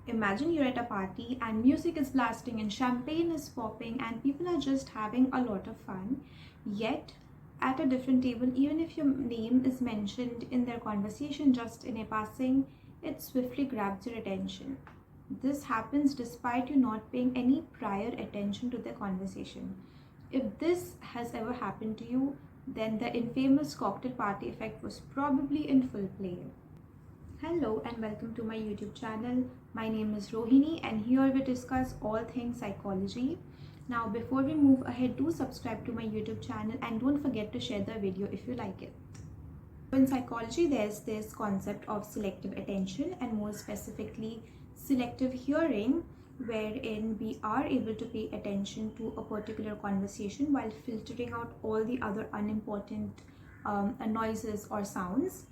Imagine you're at a party and music is blasting and champagne is popping and people are just having a lot of fun. Yet, at a different table, even if your name is mentioned in their conversation just in a passing, it swiftly grabs your attention. This happens despite you not paying any prior attention to their conversation. If this has ever happened to you, then the infamous cocktail party effect was probably in full play. Hello and welcome to my YouTube channel. My name is Rohini and here we discuss all things psychology. Now before we move ahead, do subscribe to my YouTube channel and don't forget to share the video if you like it. In psychology, there's this concept of selective attention and more specifically selective hearing, wherein we are able to pay attention to a particular conversation while filtering out all the other unimportant noises or sounds.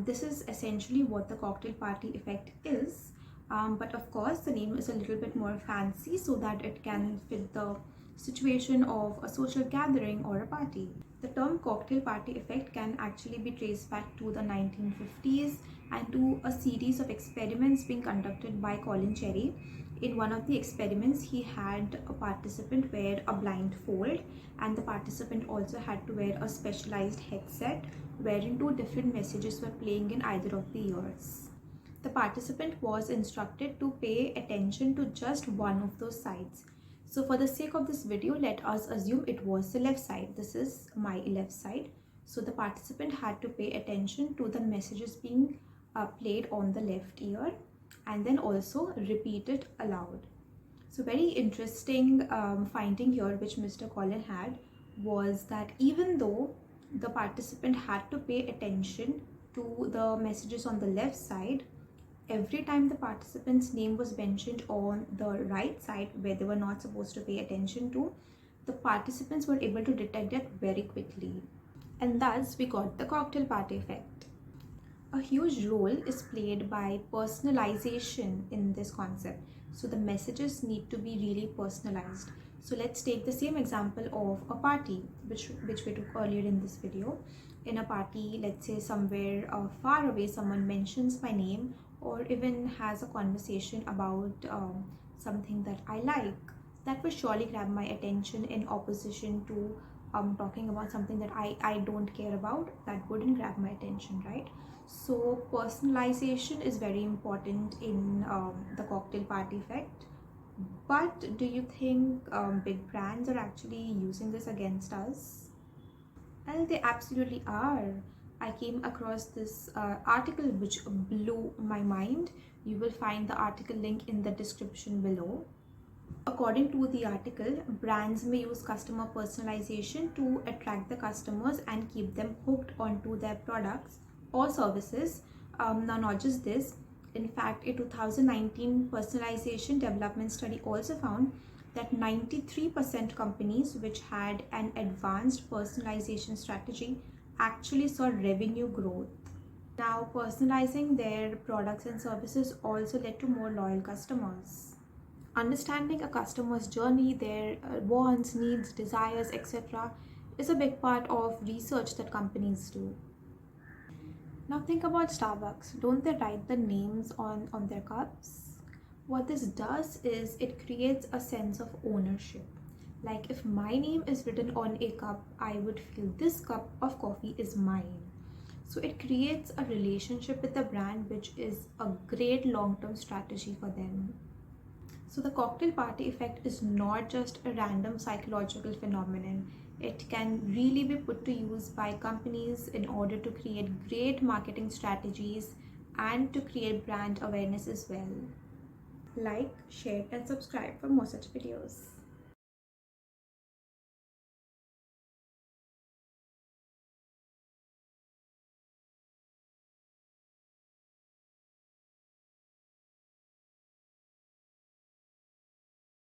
This is essentially what the cocktail party effect is, but of course the name is a little bit more fancy so that it can fit the situation of a social gathering or a party. The term cocktail party effect can actually be traced back to the 1950s and to a series of experiments being conducted by Colin Cherry. In one of the experiments, he had a participant wear a blindfold and the participant also had to wear a specialized headset wherein two different messages were playing in either of the ears. The participant was instructed to pay attention to just one of those sides. So for the sake of this video, let us assume it was the left side. This is my left side. So the participant had to pay attention to the messages being played on the left ear and then also repeat it aloud. So very interesting finding here which Mr. Colin had was that even though the participant had to pay attention to the messages on the left side, every time the participant's name was mentioned on the right side where they were not supposed to pay attention to, the participants were able to detect that very quickly. And thus we got the cocktail party effect. A huge role is played by personalization in this concept. So the messages need to be really personalized. So let's take the same example of a party, which we took earlier in this video. In a party, let's say somewhere far away, someone mentions my name or even has a conversation about something that I like. That will surely grab my attention in opposition to talking about something that I don't care about. That wouldn't grab my attention, right? So personalization is very important in the cocktail party effect. But do you think big brands are actually using this against us? Well, they absolutely are. I came across this article which blew my mind. You will find the article link in the description below. According to the article, brands may use customer personalization to attract the customers and keep them hooked onto their products or services. Now, not just this, in fact, a 2019 personalization development study also found that 93% companies which had an advanced personalization strategy actually saw revenue growth. Now, personalizing their products and services also led to more loyal customers. Understanding a customer's journey, their wants, needs, desires, etc., is a big part of research that companies do. Now think about Starbucks. Don't they write the names on their cups? What this does is it creates a sense of ownership. Like if my name is written on a cup, I would feel this cup of coffee is mine. So it creates a relationship with the brand, which is a great long-term strategy for them. So the cocktail party effect is not just a random psychological phenomenon. It can really be put to use by companies in order to create great marketing strategies and to create brand awareness as well. Like, share and subscribe for more such videos.